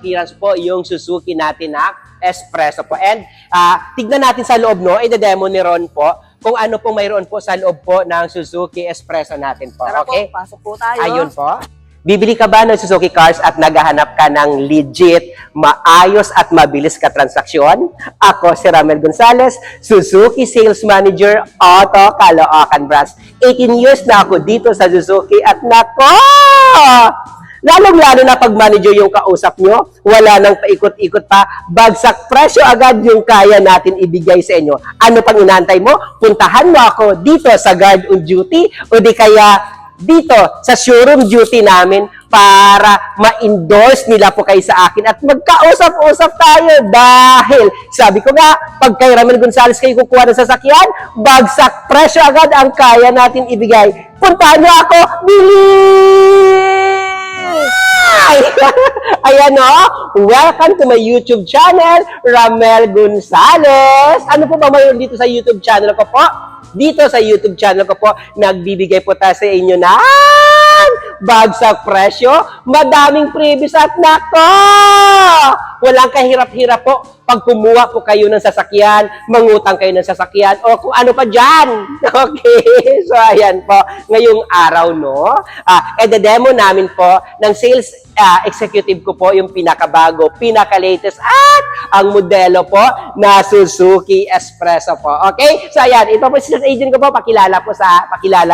clearance po yung Suzuki natin na Espresso po. And tignan natin sa loob, no? I-demo ni Ron po kung ano po mayroon po sa loob po ng Suzuki Espresso natin po. Tara Okay? po, pasok po tayo. Ayun po. Bibili ka ba ng Suzuki Cars at naghahanap ka ng legit, maayos at mabilis ka transaksyon? Ako si Ramel Gonzalez, Suzuki Sales Manager, Auto Caloocan Branch. 18 years na ako dito sa Suzuki at nako! Lalong-lalo na pag manager yung kausap nyo, wala nang paikot-ikot pa, bagsak presyo agad yung kaya natin ibigay sa inyo. Ano pang inaantay mo? Puntahan mo ako dito sa guard on duty o di kaya dito sa showroom duty namin para ma-endorse nila po kayo sa akin at magkausap-usap tayo dahil sabi ko nga, pag kay Ramel Gonzalez kayo kukuha ng sasakyan, bagsak presyo agad ang kaya natin ibigay. Puntahan niyo ako, bilis! Ayan o, welcome to my YouTube channel, Ramel Gonzalez. Ano po ba mayroon dito sa YouTube channel ko po? Dito sa YouTube channel ko po, nagbibigay po tayo sa inyo ng bagsak presyo, madaming previous at nako! Walang kahirap-hirap po pag kumuha po kayo ng sasakyan, mangutang kayo ng sasakyan, o kung ano pa dyan. Okay? So, ayan po. Ngayong araw, no? Ede-demo namin po ng sales executive ko po yung pinakabago, pinaka-latest at ang modelo po na Suzuki Espresso po. Okay? So, ayan. Ito po si sales agent ko po. Pakilala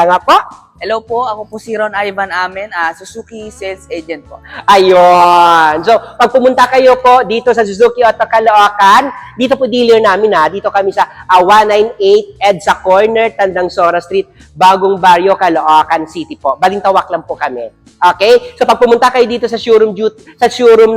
nga po. Hello po, ako po si Ron Ivan Amen, Suzuki Sales Agent po. Ayun. So, pag pumunta kayo po dito sa Suzuki Auto Caloocan, dito po dealer namin Dito kami sa 198 EDSA Corner, Tandang Sora Street, Bagong Barrio, Caloocan City po. Balintawak lang po kami. Okay? So, pag pumunta kayo dito sa showroom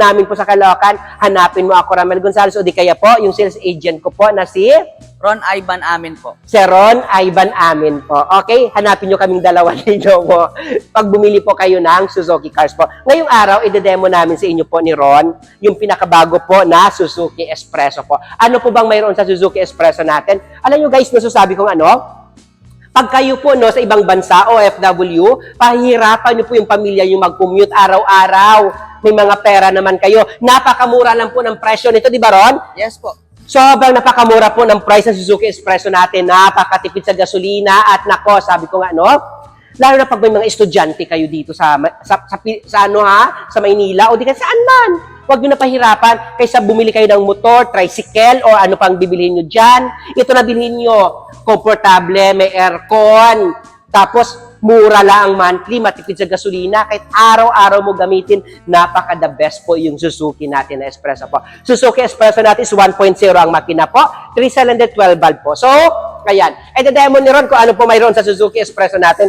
namin po sa Caloocan, hanapin mo ako, Ramel Gonzalez, o di kaya po, yung sales agent ko po na si Ron Ivan Amen po. Si Ron Ivan Amen po. Okay? Hanapin nyo kaming dalawa dito po. Pag bumili po kayo ng Suzuki Cars po. Ngayong araw, ide-demo namin sa inyo po ni Ron yung pinakabago po na Suzuki Espresso po. Ano po bang mayroon sa Suzuki Espresso natin? Alam nyo guys, nasasabi kong pag kayo po sa ibang bansa, OFW, pahihirapan nyo po yung pamilya yung mag-commute araw-araw. May mga pera naman kayo. Napakamura lang po ng presyo nito, di ba Ron? Yes po. Sobrang napakamura po ng price ng Suzuki Espresso natin, napakatipid sa gasolina at nako, sabi ko nga lalo na pag may mga estudyante kayo dito sa Maynila o di kaya saan man. Huwag nyo na pahirapan kaysa bumili kayo ng motor, tricycle o ano pang bibilihin nyo dyan. Ito na bilhin nyo. Komportable, may aircon, tapos mura lang ang monthly, matipid sa gasolina, kahit araw-araw mo gamitin, napaka-the best po yung Suzuki natin na Espresso po. Suzuki Espresso natin is 1.0 ang makina po, 3-cylinder 12 valve po. So, ayan. Demo ni Ron kung ano po mayroon sa Suzuki Espresso natin.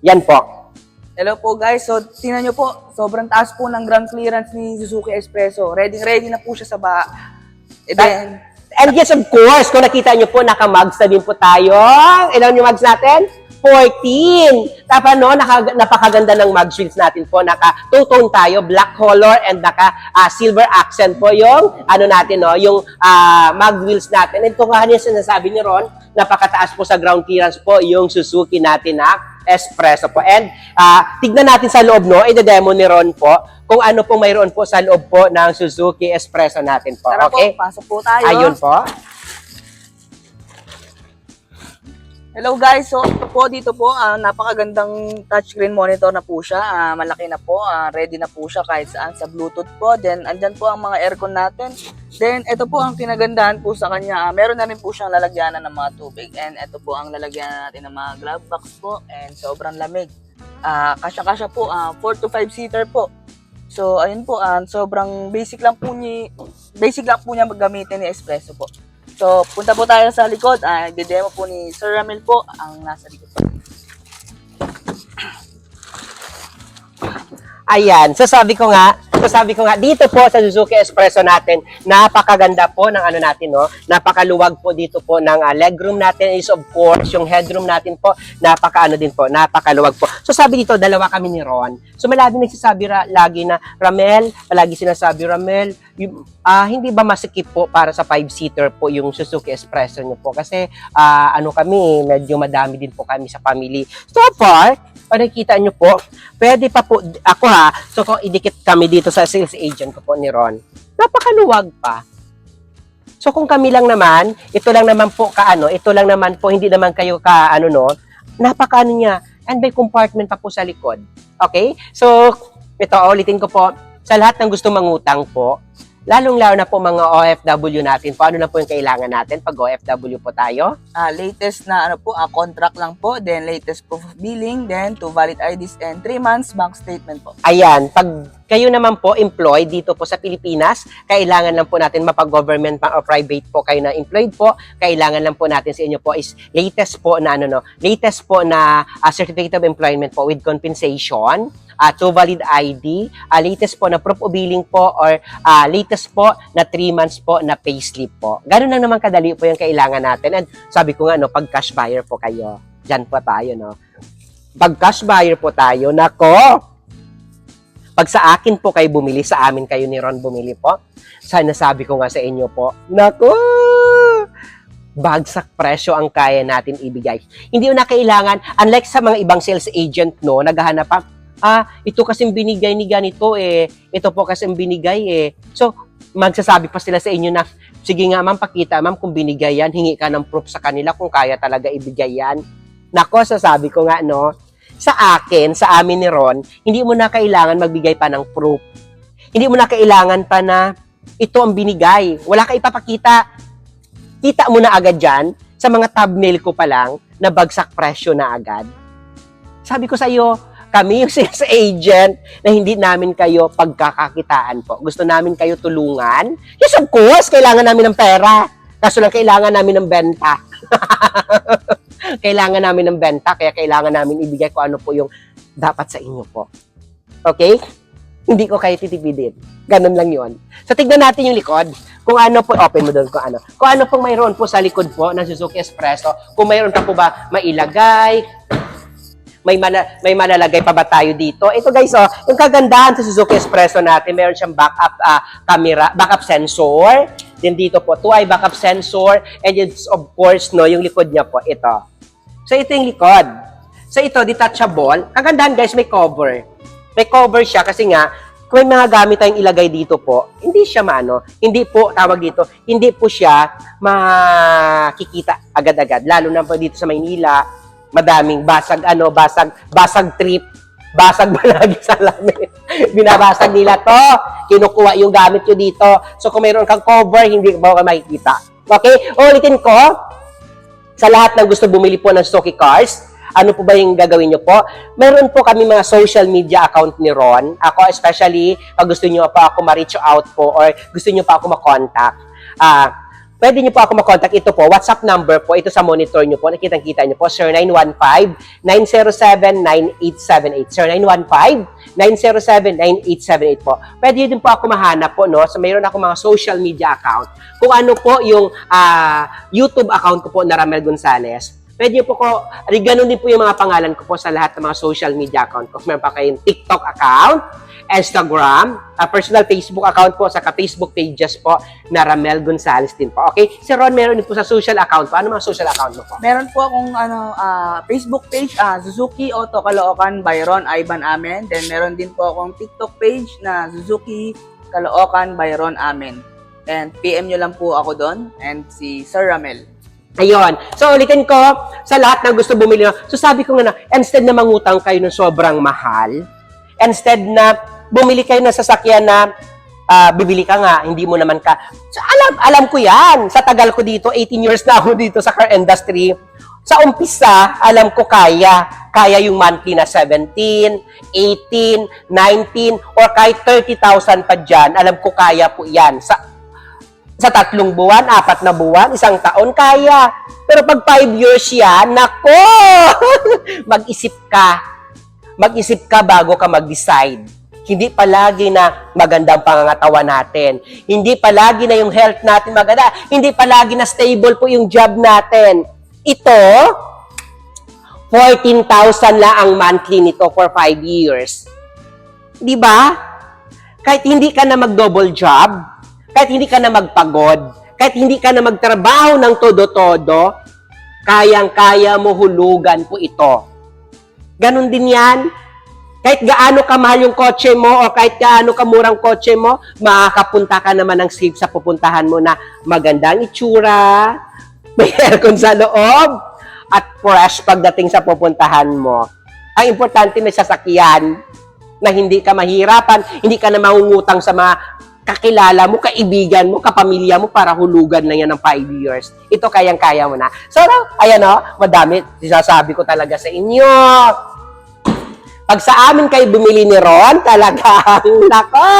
Yan po. Hello po guys, so tingnan nyo po, sobrang taas po ng ground clearance ni Suzuki Espresso. Ready na po siya sa baa. And yes, of course, kung nakita nyo po, naka-mugs na din po tayo. Ilan yung mugs natin? 14. Tapos napakaganda ng mug shields natin po. Naka-two-tone tayo, black color and naka-silver accent po yung yung mug wheels natin. Ito nga sinasabi ni Ron, napakataas po sa ground clearance po yung Suzuki natin na Espresso po. And tignan natin sa loob, i-demo ni Ron po kung ano po mayroon po sa loob po ng Suzuki Espresso natin po. Tara Okay? po, pasok po tayo. Ayun po. Hello guys, so dito po, napakagandang touchscreen monitor na po siya, malaki na po, ready na po siya kahit saan sa Bluetooth po, then andyan po ang mga aircon natin, then ito po ang kinagandahan po sa kanya, meron na rin po siyang lalagyanan ng mga tubig, and ito po ang lalagyanan natin ng mga glove box po, and sobrang lamig, kasya-kasya po, 4 to 5 seater po, so ayun po, sobrang basic lang po niya maggamitin ni Espresso po. So, punta po tayo sa likod. I-demo po ni Sir Ramel po ang nasa likod. Ayan, sasabi ko nga, dito po sa Suzuki Espresso natin, napakaganda po ng natin, napakaluwag po dito po ng legroom natin is of course, yung headroom natin po, napakaluwag po. So sabi dito, dalawa kami ni Ron. So malagi nagsasabi lagi na, Ramel, palagi sinasabi, Ramel, hindi ba masikip po para sa 5-seater po yung Suzuki Espresso nyo po? Kasi kami, medyo madami din po kami sa family. So far, nakikita nyo po, pwede pa po, ako so kung idikit kami dito sa sales agent ko po ni Ron, napakaluwag pa. So kung kami lang naman, ito lang naman po ito lang naman po, hindi naman kayo napakaano niya, and may compartment pa po sa likod. Okay? So, ito, ulitin ko po, sa lahat ng gusto mangutang po, lalong-lalo na po mga OFW natin po, ano na po yung kailangan natin pag OFW po tayo? Latest na contract lang po, then latest proof of billing, then 2 valid IDs and 3 months bank statement po. Ayan, pag kayo naman po employed dito po sa Pilipinas, kailangan lang po natin mapag-government o private po kayo na employed po, kailangan lang po natin sa inyo po is latest po na certificate of employment po with compensation, 2 valid ID, latest po na proof of billing po or latest po na 3 months po na payslip po. Ganun lang naman kadali po yung kailangan natin. And sabi ko nga, pag cash buyer po kayo, dyan po tayo, Pag cash buyer po tayo, pag sa akin po kayo bumili, sa amin kayo ni Ron bumili po, sana sabi ko nga sa inyo po, bagsak presyo ang kaya natin ibigay. Hindi na kailangan, unlike sa mga ibang sales agent, naghahanap pa, ito kasing binigay ni ganito ito po kasing binigay So, magsasabi pa sila sa inyo na, sige nga ma'am, pakita ma'am kung binigay yan, hingi ka ng proof sa kanila kung kaya talaga ibigay yan. Sasabi ko nga, sa amin ni Ron, hindi mo na kailangan magbigay pa ng proof. Hindi mo na kailangan pa na ito ang binigay. Wala ka ipapakita. Kita mo na agad dyan, sa mga thumbnail ko pa lang, na bagsak presyo na agad. Sabi ko sa iyo, kami yung sales agent na hindi namin kayo pagkakakitaan po. Gusto namin kayo tulungan. Yes, of course, kailangan namin ng pera. Kaso lang kailangan namin ng benta. Kailangan namin ng benta, kaya kailangan namin ibigay kung ano po yung dapat sa inyo po. Okay? Hindi ko kayo titipidin. Ganun lang yon. So, tignan natin yung likod. Kung ano po, open mo doon kung ano. Kung ano pong mayroon po sa likod po ng Suzuki Espresso. Kung mayroon pa po ba mailagay, may malalagay pa ba tayo dito? Ito guys, yung kagandahan sa Suzuki Espresso natin, meron siyang backup camera, backup sensor. Then dito po, 2 eye backup sensor. And it's of course, yung likod niya po, ito. So ito yung likod. So ito, detachable. Kagandahan guys, may cover. May cover siya kasi nga, kung may mga gamit tayong ilagay dito po, hindi siya hindi po, tawag dito, hindi po siya makikita agad-agad. Lalo na po dito sa Maynila, madaming basag trip, basag balagi sa lamin. Binabasag nila to, kinukuha yung gamit nyo dito. So kung mayroon kang cover, hindi mo makikita. Okay? Ulitin ko, sa lahat ng gusto bumili po ng Suzuki cars, ano po ba yung gagawin nyo po? Meron po kami mga social media account ni Ron. Ako especially, pag gusto nyo pa ako ma-reach out po or gusto nyo pa ako ma-contact, pwede nyo po ako makontak. Ito po, WhatsApp number po. Ito sa monitor nyo po. Nakitang-kita nyo po. 0915-907-9878. 0915-907-9878 po. Pwede din po ako mahanap po, So, mayroon ako mga social media account. Kung ano po yung YouTube account ko po na Ramel Gonzales. Pwede po ganun din po yung mga pangalan ko po sa lahat ng mga social media account ko. Meron pa kayong TikTok account, Instagram, personal Facebook account po, saka Facebook pages po na Ramel Gonzales din po. Okay? Si Ron, meron din po sa social account po. Ano mga social account mo po? Meron po akong Facebook page, Suzuki Auto Caloocan by Ron Ivan Amen. Then meron din po akong TikTok page na Suzuki Caloocan by Ron Amen. And PM nyo lang po ako doon and si Sir Ramel. Ayun. So, ulitin ko, sa lahat ng gusto bumili. So, sabi ko nga instead na mangutang kayo ng sobrang mahal, instead na bumili kayo ng sasakyan na bibili ka nga, hindi mo naman ka. So, alam ko yan. Sa tagal ko dito, 18 years na ako dito sa car industry. Sa umpisa, alam ko kaya yung monthly na 17, 18, 19, or kahit 30,000 pa dyan, alam ko kaya po yan. Sa 3 buwan, 4 na buwan, 1 taon, kaya. Pero pag 5 years yan, nako! Mag-isip ka. Mag-isip ka bago ka mag-decide. Hindi palagi na magandang pangangatawan natin. Hindi palagi na yung health natin maganda. Hindi palagi na stable po yung job natin. Ito, 14,000 lang ang monthly nito for 5 years. Di ba? Kahit hindi ka na mag-double job, kahit hindi ka na magpagod, kahit hindi ka na magtrabaho ng todo-todo, kayang-kaya mo hulugan po ito. Ganon din yan. Kahit gaano kamahal yung kotse mo o kahit gaano kamurang kotse mo, makakapunta ka naman ng safe sa pupuntahan mo na magandang itsura, may aircon sa loob, at fresh pagdating sa pupuntahan mo. Ang importante may sasakyan na hindi ka mahirapan, hindi ka na mangungutang sa mga kakilala mo, kaibigan mo, kapamilya mo para hulugan na yan ng 5 years. Ito kayang-kaya mo na. So, ayan o, madami, sinasabi ko talaga sa inyo. Pag sa amin kayo bumili ni Ron, talagang, nako,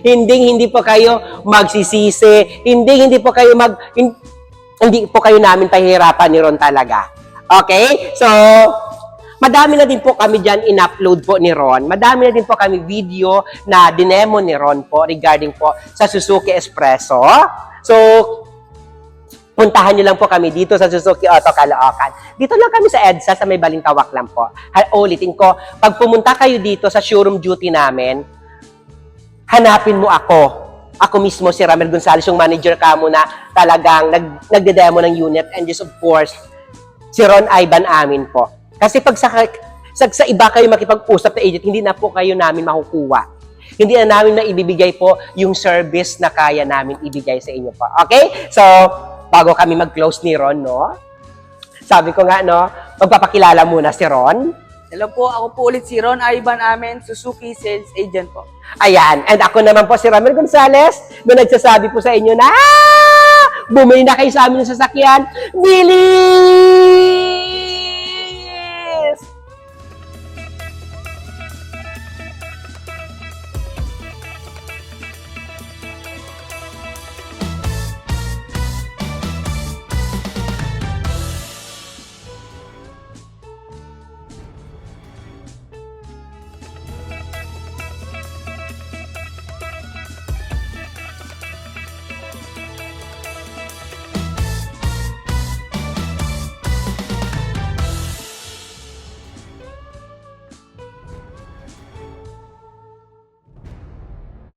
hindi po kayo magsisisi, hindi po kayo hindi po kayo namin pahihirapan ni Ron talaga. Okay? So, madami na din po kami dyan in-upload po ni Ron. Madami na din po kami video na dinemo ni Ron po regarding po sa Suzuki Espresso. So, puntahan nyo lang po kami dito sa Suzuki Auto Caloocan. Dito lang kami sa EDSA, sa may Balintawak lang po. Ulitin ko, pag pumunta kayo dito sa showroom duty namin, hanapin mo ako. Ako mismo, si Ramel Gonzales, yung manager ka mo na talagang nagde-demo ng unit. And just of course, si Ron Ivan amin po. Kasi pag sa iba kayo makipag-usap na agent, hindi na po kayo namin makukuha. Hindi na namin na ibibigay po yung service na kaya namin ibigay sa inyo po. Okay? So, bago kami mag-close ni Ron, no? Sabi ko nga, no? Magpapakilala muna si Ron. Hello po, ako po ulit si Ron Ivan Amen, Suzuki Sales Agent po. Ayan. And ako naman po si Ramel Gonzales na nagsasabi po sa inyo na bumili na kayo sa amin ng sasakyan. Bili!